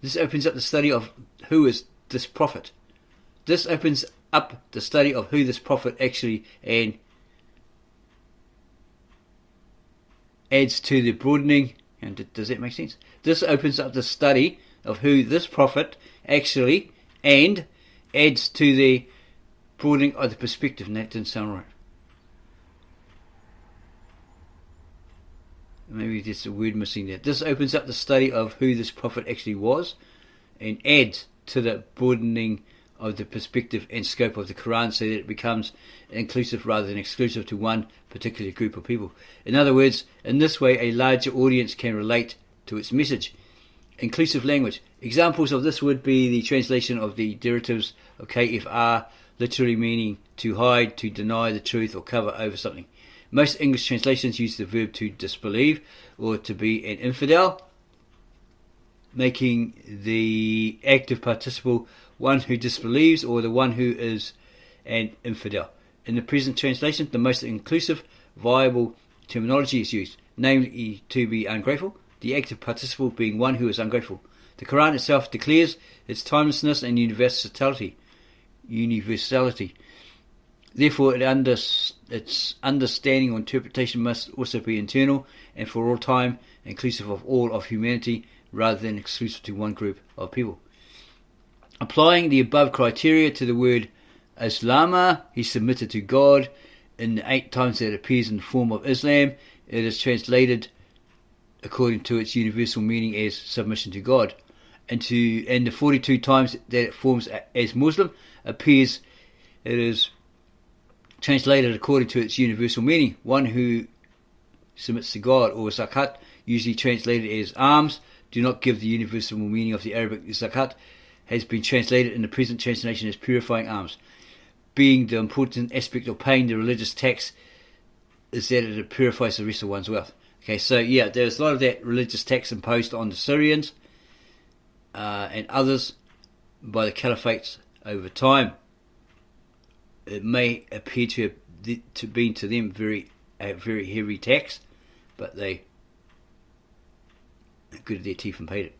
This opens up the study of who is this prophet. This opens up the study of who this prophet actually and adds to the broadening. And does that make sense? This opens up the study of who this prophet actually and adds to the broadening of the perspective. And that didn't sound right. Maybe there's a word missing there. This opens up the study of who this prophet actually was and adds to the broadening of the perspective and scope of the Quran so that it becomes inclusive rather than exclusive to one particular group of people. In other words, in this way a larger audience can relate to its message. Inclusive language. Examples of this would be the translation of the derivatives of KFR, literally meaning to hide, to deny the truth or cover over something. Most English translations use the verb to disbelieve or to be an infidel, making the active participle one who disbelieves or the one who is an infidel. In the present translation, the most inclusive, viable terminology is used, namely to be ungrateful, the active participle being one who is ungrateful. The Quran itself declares its timelessness and universality. Therefore, its understanding or interpretation must also be internal and for all time, inclusive of all of humanity, rather than exclusive to one group of people. Applying the above criteria to the word Islama, he submitted to God. In the 8 times that it appears in the form of Islam, it is translated according to its universal meaning as submission to God. And the 42 times that it forms as Muslim appears, it is translated according to its universal meaning, one who submits to God, or zakat, usually translated as alms. Do not give the universal meaning of the Arabic zakat, has been translated in the present translation as purifying alms. Being the important aspect of paying the religious tax is that it purifies the rest of one's wealth. Okay, so yeah, there's a lot of that religious tax imposed on the Syrians and others by the caliphates over time. It may appear to be to them a very heavy tax, but they gritted their teeth and paid it.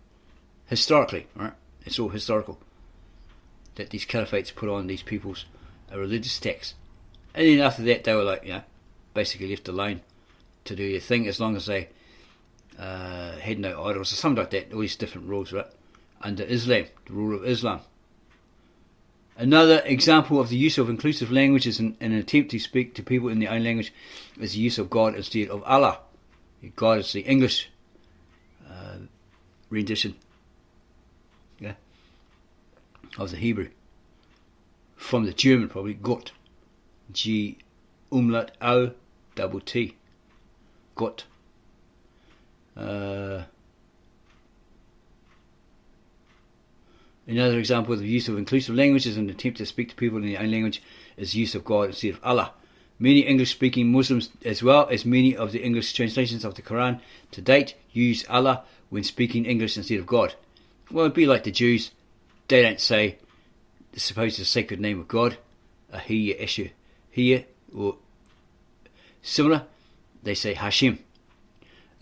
Historically, right? It's all historical that these caliphates put on these people's a religious tax, and then after that they were like, basically left alone to do their thing as long as they had no idols or something like that. All these different rules, right? Under Islam, the rule of Islam. Another example of the use of inclusive language is in an attempt to speak to people in their own language is the use of God instead of Allah. God is the English rendition of the Hebrew. From the German, probably, Gott. G umlaut O double T. Gott. Another example of the use of inclusive language is an attempt to speak to people in their own language is the use of God instead of Allah. Many English-speaking Muslims, as well as many of the English translations of the Quran to date, use Allah when speaking English instead of God. Well, it'd be like the Jews. They don't say the supposed sacred name of God, Ahiyya, Eshu, Hiya, or similar. They say Hashem.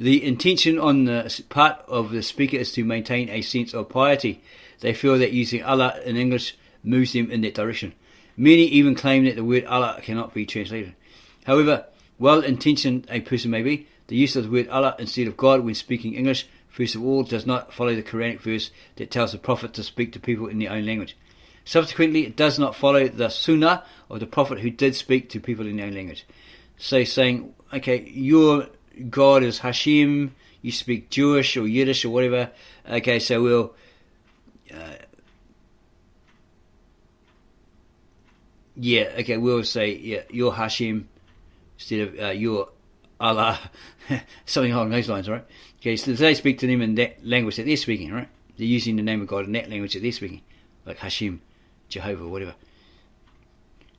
The intention on the part of the speaker is to maintain a sense of piety. They feel that using Allah in English moves them in that direction. Many even claim that the word Allah cannot be translated. However, well-intentioned a person may be, the use of the word Allah instead of God when speaking English, first of all, does not follow the Quranic verse that tells the Prophet to speak to people in their own language. Subsequently, it does not follow the Sunnah of the Prophet who did speak to people in their own language. So saying, okay, your God is Hashem, you speak Jewish or Yiddish or whatever, okay, so we'll we'll say, you're Hashem instead of you're Allah, something along those lines, right? Okay, so they speak to them in that language that they're speaking, right? They're using the name of God in that language that they're speaking, like Hashem, Jehovah, whatever.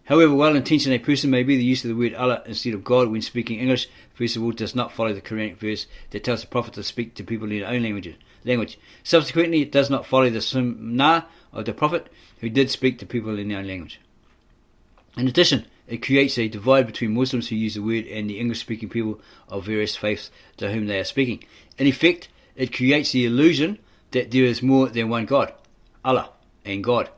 However well-intentioned a person may be, the use of the word Allah instead of God when speaking English, first of all, does not follow the Quranic verse that tells the Prophet to speak to people in their own language. Subsequently, it does not follow the Sunnah of the Prophet who did speak to people in their own language. In addition, it creates a divide between Muslims who use the word and the English-speaking people of various faiths to whom they are speaking. In effect, it creates the illusion that there is more than one God, Allah and God.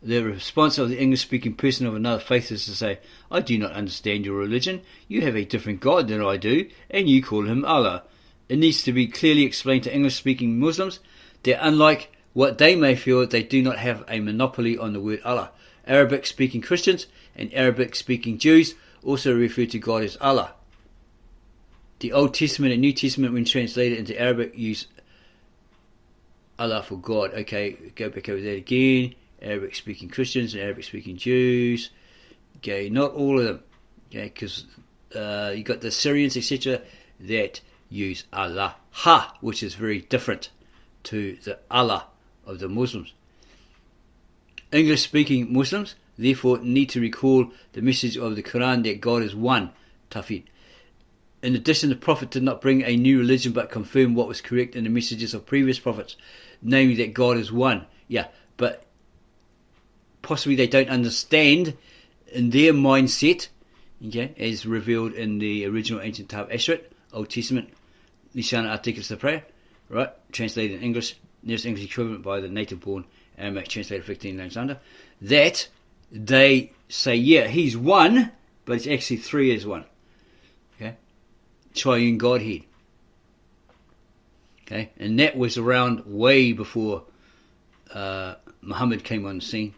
The response of the English-speaking person of another faith is to say, I do not understand your religion. You have a different God than I do, and you call him Allah. It needs to be clearly explained to English-speaking Muslims that unlike what they may feel, they do not have a monopoly on the word Allah. Arabic-speaking Christians and Arabic-speaking Jews also refer to God as Allah. The Old Testament and New Testament, when translated into Arabic, use Allah for God. Okay, go back over that again. Arabic-speaking Christians and Arabic-speaking Jews. Okay, not all of them. Okay, because you got the Syrians, etc., that use Allah, which is very different to the Allah of the Muslims. English-speaking Muslims therefore need to recall the message of the Quran that God is one, Tawheed. In addition, the Prophet did not bring a new religion but confirmed what was correct in the messages of previous prophets, namely that God is one. Yeah, but possibly they don't understand in their mindset, okay, as revealed in the original ancient Tab Ashrit, Old Testament, Lishana Articles of Prayer, right, translated in English, nearest English equivalent by the native-born Aramaic translator 15 Alexander, that they say, yeah, he's one, but it's actually three as one. Okay? Triune Godhead. Okay? And that was around way before Muhammad came on the scene.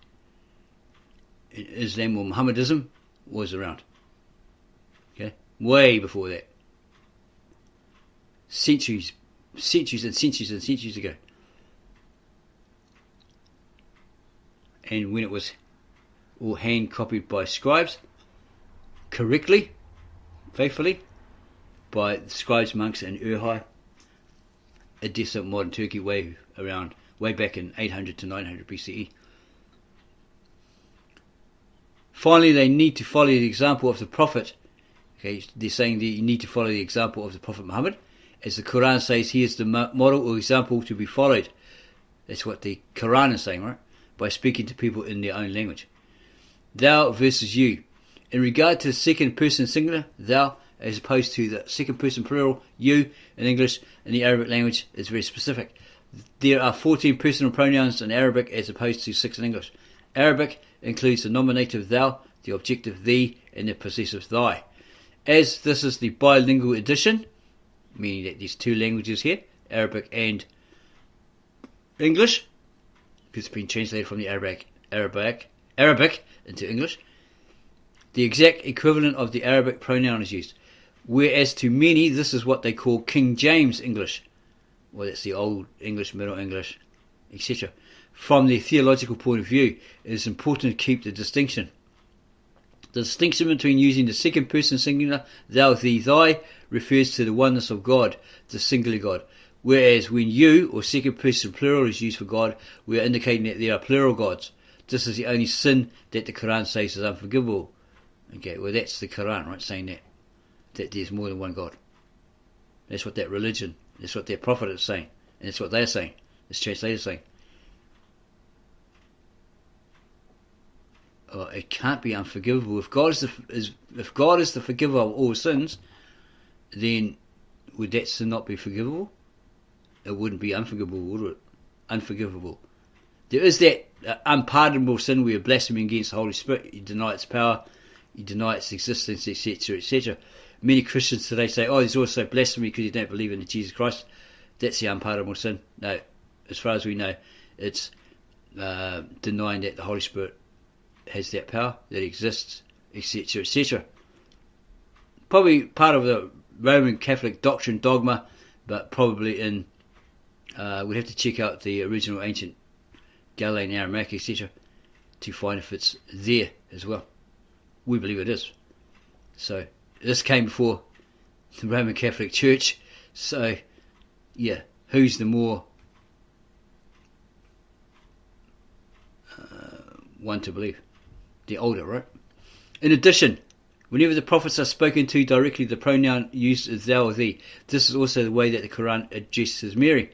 Islam or Mohammedism was around. Okay? Way before that. Centuries and centuries and centuries ago. And when it was all hand copied by scribes, correctly, faithfully, by the scribes, monks in Urhai, Edessa, modern Turkey, way back in 800 to 900 BCE. Finally, they need to follow the example of the Prophet. Okay, they're saying that you need to follow the example of the Prophet Muhammad. As the Quran says, he is the model or example to be followed. That's what the Quran is saying, right? By speaking to people in their own language. Thou versus you. In regard to the second person singular, thou, as opposed to the second person plural, you, in English, in the Arabic language, is very specific. There are 14 personal pronouns in Arabic as opposed to 6 in English. Arabic includes the nominative thou, the objective thee, and the possessive thy. As this is the bilingual edition, meaning that there's two languages here, Arabic and English, because it's been translated from the Arabic into English, the exact equivalent of the Arabic pronoun is used. Whereas to many, this is what they call King James English. Well, that's the Old English, Middle English, etc. From the theological point of view, it is important to keep the distinction. The distinction between using the second person singular, thou, thee, thy, refers to the oneness of God, the singular God. Whereas when you, or second person plural, is used for God, we are indicating that there are plural gods. This is the only sin that the Quran says is unforgivable. Okay, well that's the Quran, right, saying that there's more than one God. That's what that religion, that's what their prophet is saying, and that's what they're saying, this translator is saying. Oh, it can't be unforgivable. If God is the forgiver of all sins, then would that sin not be forgivable? It wouldn't be unforgivable, would it? Unforgivable. There is that unpardonable sin where you're blaspheming against the Holy Spirit. You deny its power, you deny its existence, etc., etc. Many Christians today say, oh, there's also blasphemy because you don't believe in Jesus Christ. That's the unpardonable sin. No, as far as we know, it's denying that the Holy Spirit has that power, that exists, etc., etc. Probably part of the Roman Catholic doctrine, dogma, but probably in we'd have to check out the original ancient Galilean, Aramaic, etc., to find if it's there as well. We believe it is. So this came before the Roman Catholic Church. So yeah, who's the more one to believe? The older, right? In addition, whenever the prophets are spoken to directly, the pronoun used is thou or thee. This is also the way that the Quran addresses Mehree,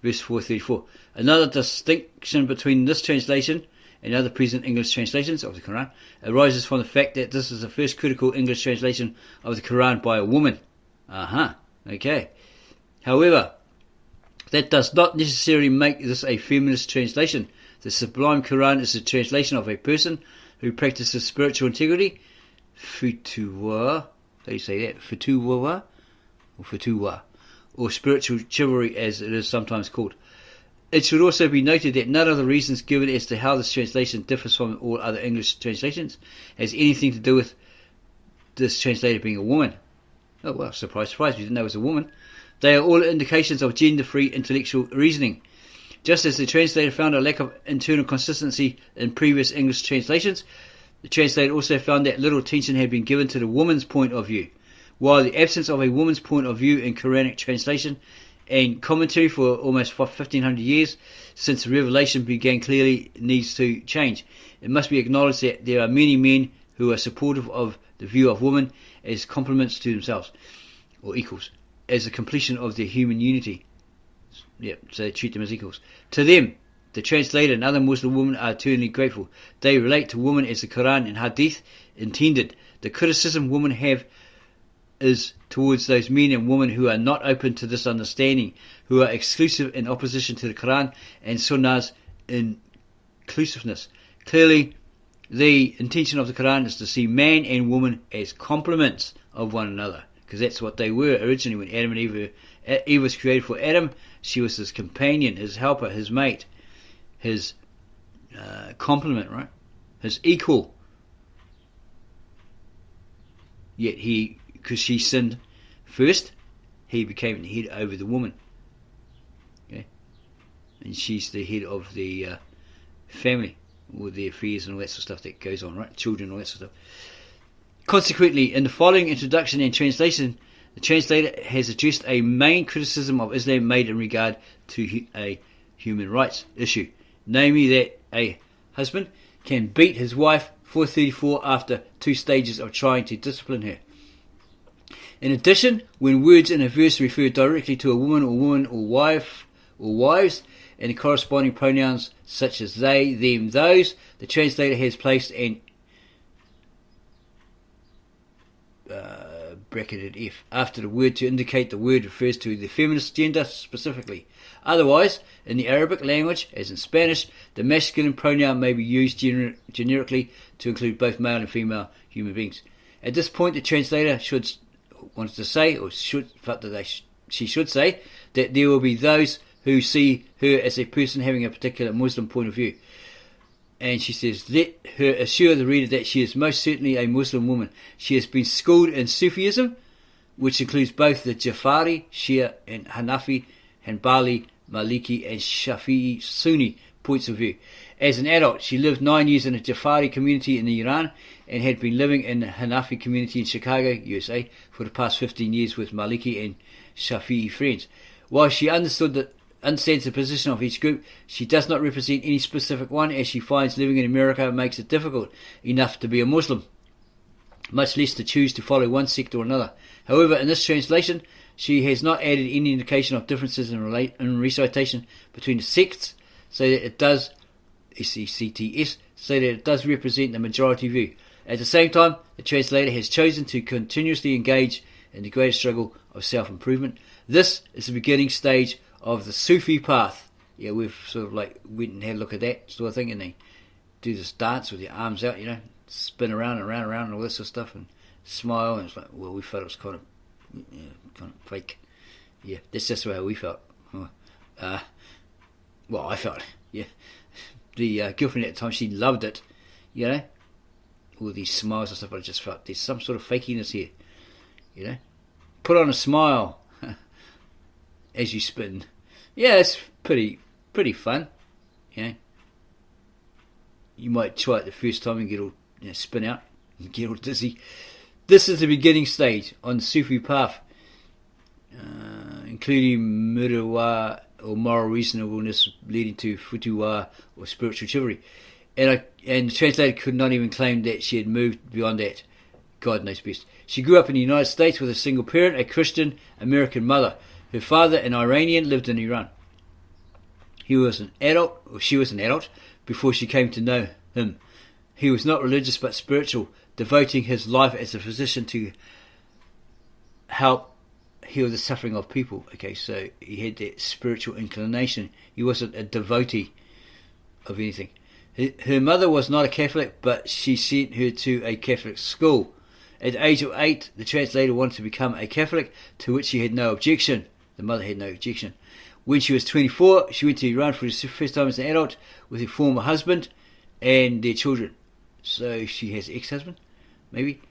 verse 434. Another distinction between this translation and other present English translations of the Quran arises from the fact that this is the first critical English translation of the Quran by a woman. Okay. However, That does not necessarily make this a feminist translation. The Sublime Quran is a translation of a person who practices spiritual integrity, futuwa, how do you say that? Futuwa, or spiritual chivalry as it is sometimes called. It should also be noted that none of the reasons given as to how this translation differs from all other English translations has anything to do with this translator being a woman. Oh well, surprise, surprise, we didn't know it was a woman. They are all indications of gender-free intellectual reasoning. Just as the translator found a lack of internal consistency in previous English translations, the translator also found that little attention had been given to the woman's point of view. While the absence of a woman's point of view in Quranic translation and commentary for almost 1500 years since the revelation began clearly needs to change, it must be acknowledged that there are many men who are supportive of the view of women as complements to themselves, or equals, as a completion of their human unity. So they treat them as equals. To them, the translator and other Muslim women are eternally grateful. They relate to women as the Quran and Hadith intended. The criticism women have is towards those men and women who are not open to this understanding, who are exclusive in opposition to the Quran and Sunnah's inclusiveness. Clearly, the intention of the Quran is to see man and woman as complements of one another, because that's what they were originally when Adam and Eve was created for Adam. She was his companion, his helper, his mate, his complement, right? His equal. Yet because she sinned first, he became the head over the woman. Okay? And she's the head of the family, with the affairs and all that sort of stuff that goes on, right? Children, all that sort of stuff. Consequently, in the following introduction and translation, the translator has addressed a main criticism of Islam made in regard to a human rights issue, namely that a husband can beat his wife 434 after 2 stages of trying to discipline her. In addition, when words in a verse refer directly to a woman or wife or wives, and the corresponding pronouns such as they, them, those, the translator has placed an bracketed F after the word to indicate the word refers to the feminist gender specifically. Otherwise, in the Arabic language, as in Spanish, the masculine pronoun may be used generically to include both male and female human beings. At this point, the translator she should say that there will be those who see her as a person having a particular Muslim point of view. And she says, let her assure the reader that she is most certainly a Muslim woman. She has been schooled in Sufism, which includes both the Jafari, Shia, and Hanafi, Hanbali, Maliki, and Shafi'i Sunni points of view. As an adult, she lived 9 years in a Jafari community in Iran and had been living in the Hanafi community in Chicago, USA, for the past 15 years with Maliki and Shafi'i friends. While she understands the position of each group, she does not represent any specific one, as she finds living in America makes it difficult enough to be a Muslim, much less to choose to follow one sect or another. However, in this translation, she has not added any indication of differences in recitation between the sects, so that it does SECTS, so that it does represent the majority view. At the same time, the translator has chosen to continuously engage in the greater struggle of self-improvement. This is the beginning stage of the Sufi path. Yeah, we've sort of like went and had a look at that sort of thing, and they do this dance with your arms out, spin around and around and around and all this sort of stuff, and smile, and it's like, well, we felt it was kind of fake. Yeah, that's just how we felt. Well, I felt, yeah. The girlfriend at the time, she loved it, all these smiles and stuff, but I just felt there's some sort of fakiness here, Put on a smile as you spin. Yeah, it's pretty fun. You might try it the first time and get all spin out and get all dizzy. This is the beginning stage on the Sufi path, including murwa or moral reasonableness leading to futuwa or spiritual chivalry. And the translator could not even claim that she had moved beyond that. God knows best. She grew up in the United States with a single parent, a Christian-American mother. Her father, an Iranian, lived in Iran. She was an adult before she came to know him. He was not religious but spiritual, devoting his life as a physician to help heal the suffering of people. Okay, so he had that spiritual inclination. He wasn't a devotee of anything. Her mother was not a Catholic, but she sent her to a Catholic school. At the age of 8, the translator wanted to become a Catholic, to which she had no objection. The mother had no objection. When she was 24, she went to Iran for the first time as an adult with her former husband and their children. So she has an ex-husband, maybe.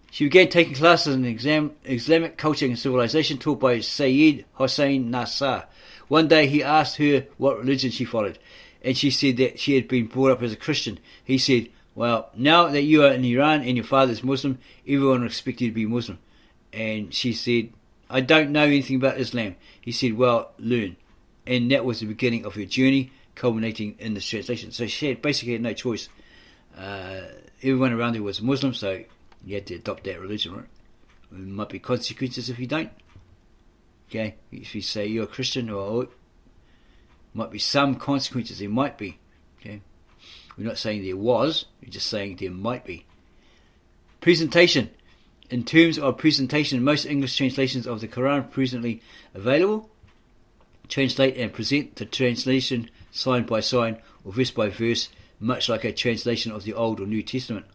She began taking classes in Islamic culture and civilization taught by Sayyid Hossein Nasr. One day he asked her what religion she followed, and she said that she had been brought up as a Christian. He said, well, now that you are in Iran and your father is Muslim, everyone will expect you to be Muslim. And she said, I don't know anything about Islam. He said, well, learn. And that was the beginning of her journey, culminating in this translation. So she basically had no choice. Everyone around her was Muslim, so you had to adopt that religion, right? There might be consequences if you don't. Okay, if you say you're a Christian, or might be some consequences. There might be. Okay, we're not saying there was. We're just saying there might be. Presentation. In terms of presentation, most English translations of the Quran presently available translate and present the translation sign by sign or verse by verse, much like a translation of the Old or New Testament.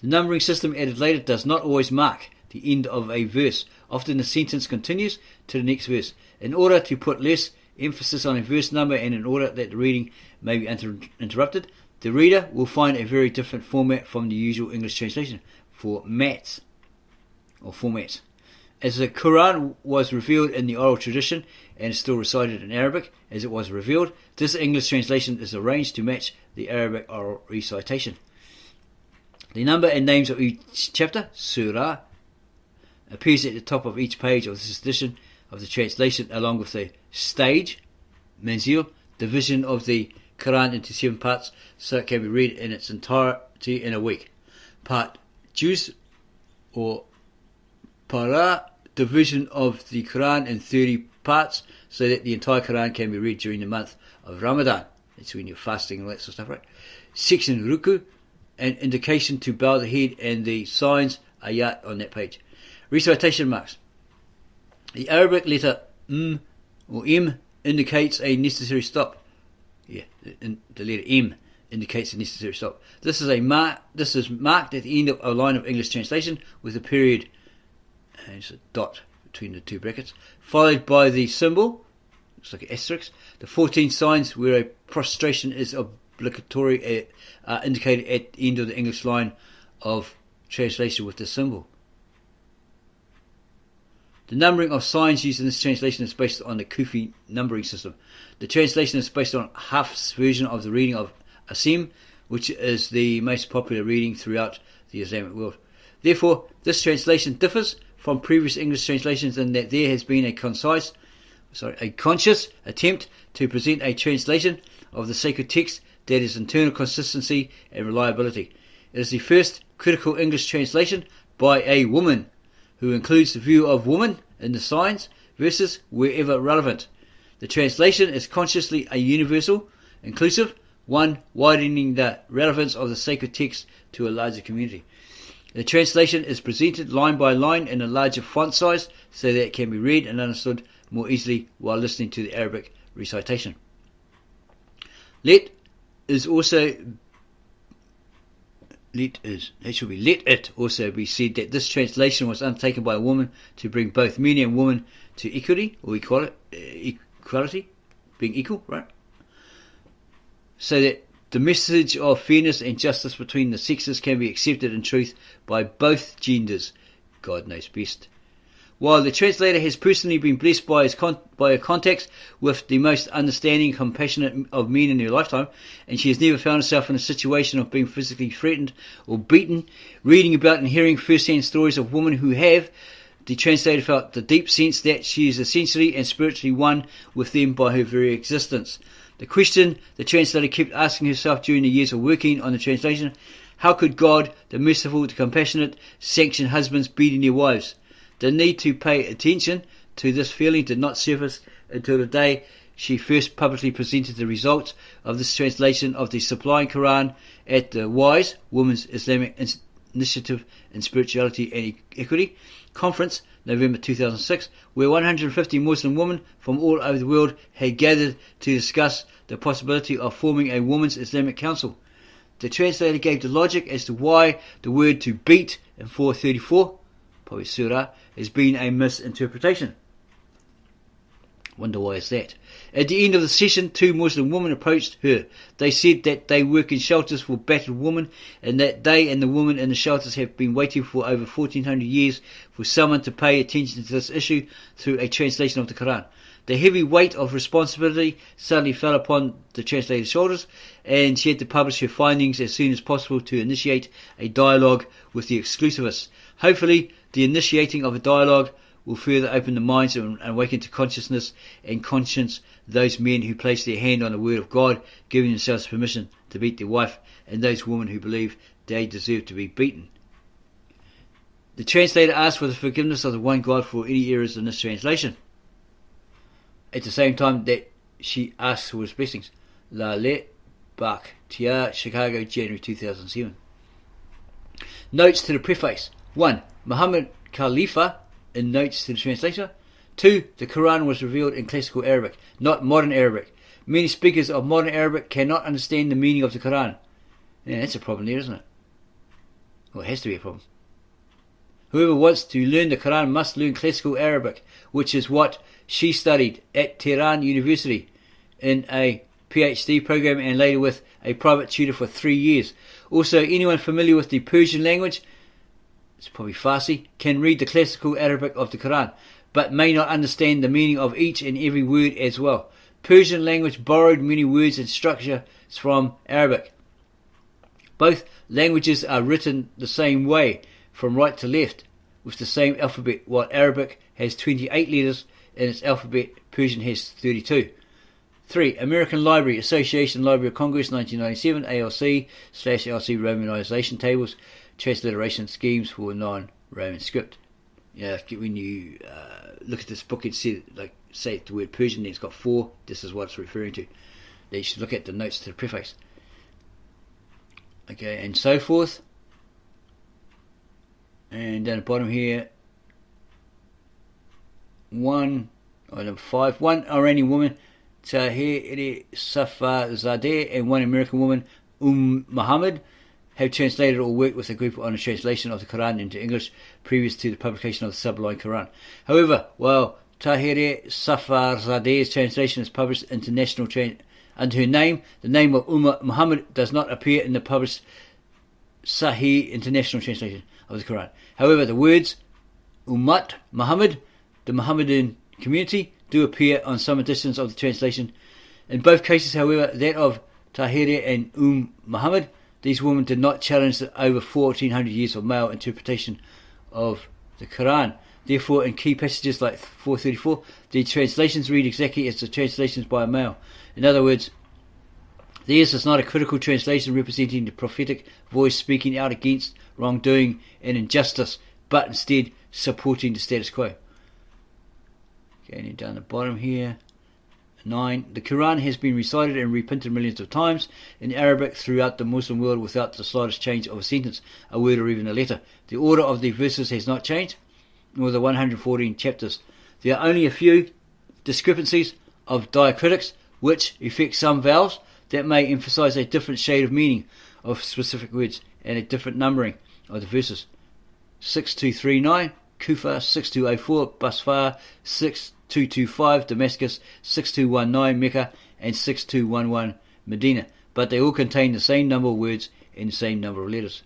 The numbering system added later does not always mark the end of a verse. Often the sentence continues to the next verse. In order to put less emphasis on a verse number and in order that the reading may be interrupted, the reader will find a very different format from the usual English translation formats. As the Quran was revealed in the oral tradition and is still recited in Arabic as it was revealed, this English translation is arranged to match the Arabic oral recitation. The number and names of each chapter, Surah, appears at the top of each page of this edition of the translation, along with the stage, manzil, division of the Quran into 7 parts, so it can be read in its entirety in a week. Part juz or para, division of the Quran in 30 parts, so that the entire Quran can be read during the month of Ramadan. That's when you're fasting and all that sort of stuff, right? Section ruku, an indication to bow the head, and the signs ayat on that page. Recitation marks. The Arabic letter or im indicates a necessary stop. The letter M indicates a necessary stop. This is marked at the end of a line of English translation with a period, and it's a dot between the two brackets, followed by the symbol, looks like an asterisk. The 14 signs where a prostration is obligatory are indicated at the end of the English line of translation with the symbol. The numbering of signs used in this translation is based on the Sufi numbering system. The translation is based on Hafs' version of the reading of Asim, which is the most popular reading throughout the Islamic world. Therefore, this translation differs from previous English translations in that there has been a conscious attempt to present a translation of the sacred text that is internal consistency and reliability. It is the first critical English translation by a woman, who includes the view of woman in the signs, verses wherever relevant. The translation is consciously a universal, inclusive one, widening the relevance of the sacred text to a larger community. The translation is presented line by line in a larger font size so that it can be read and understood more easily while listening to the Arabic recitation. Let it also be said that this translation was undertaken by a woman to bring both men and women to equality, being equal, right? So that the message of fairness and justice between the sexes can be accepted in truth by both genders. God knows best. While the translator has personally been blessed by her contacts with the most understanding and compassionate of men in her lifetime, and she has never found herself in a situation of being physically threatened or beaten, reading about and hearing first-hand stories of women who have, the translator felt the deep sense that she is essentially and spiritually one with them by her very existence. The question the translator kept asking herself during the years of working on the translation: how could God, the merciful, the compassionate, sanction husbands beating their wives? The need to pay attention to this feeling did not surface until the day she first publicly presented the results of this translation of the Sublime Quran at the WISE, Women's Islamic Initiative in Spirituality and Equity Conference, November 2006, where 150 Muslim women from all over the world had gathered to discuss the possibility of forming a Women's Islamic Council. The translator gave the logic as to why the word to beat in 434, probably Surah, has been a misinterpretation. Wonder why is that? At the end of the session, 2 Muslim women approached her. They said that they work in shelters for battered women and that they and the women in the shelters have been waiting for over 1400 years for someone to pay attention to this issue through a translation of the Quran. The heavy weight of responsibility suddenly fell upon the translator's shoulders, and she had to publish her findings as soon as possible to initiate a dialogue with the exclusivists. Hopefully, the initiating of a dialogue will further open the minds and awaken to consciousness and conscience those men who place their hand on the word of God, giving themselves permission to beat their wife, and those women who believe they deserve to be beaten. The translator asked for the forgiveness of the one God for any errors in this translation, at the same time that she asked for his blessings. Laleh Bakhtiar, Chicago, January 2007. Notes to the preface. 1. Muhammad Khalifa in notes to the translator. 2. The Quran was revealed in classical Arabic, not modern Arabic. Many speakers of modern Arabic cannot understand the meaning of the Quran. Yeah, that's a problem there, isn't it? Well, it has to be a problem. Whoever wants to learn the Quran must learn classical Arabic, which is what she studied at Tehran University in a PhD program and later with a private tutor for 3 years. Also, anyone familiar with the Persian language, it's probably Farsi, can read the classical Arabic of the Quran, but may not understand the meaning of each and every word as well. Persian language borrowed many words and structures from Arabic. Both languages are written the same way, from right to left, with the same alphabet. While Arabic has 28 letters in its alphabet, Persian has 32. 3. American Library Association, Library of Congress, 1997, ALC/LC Romanization tables, transliteration schemes for non-Roman script. Yeah, when you look at this book, it said, like, say the word Persian, then it's got 4. This is what it's referring to. Then you should look at the notes to the preface. Okay, and so forth. And down the bottom here, item 5. One Iranian woman, Tahir Safarzadeh, and one American woman, Muhammad, have translated or worked with a group on a translation of the Quran into English previous to the publication of the Sublime Quran. However, while Tahir Safarzadeh's translation is published international under her name, the name of Muhammad does not appear in the published Sahih International Translation of the Quran. However, the words Ummat Muhammad, the Muhammadan community, do appear on some editions of the translation. In both cases, however, that of Tahir and Muhammad, these women did not challenge the over 1400 years of male interpretation of the Quran. Therefore, in key passages like 434, the translations read exactly as the translations by a male. In other words, theirs is not a critical translation representing the prophetic voice speaking out against wrongdoing and injustice, but instead supporting the status quo. Okay, and down the bottom here, 9. The Quran has been recited and reprinted millions of times in Arabic throughout the Muslim world without the slightest change of a sentence, a word, or even a letter. The order of the verses has not changed, nor the 114 chapters. There are only a few discrepancies of diacritics which affect some vowels that may emphasize a different shade of meaning of specific words and a different numbering of the verses. 6239 Kufa, 6204 Basra, 6225 Damascus, 6219 Mecca, and 6211 Medina, but they all contain the same number of words and the same number of letters.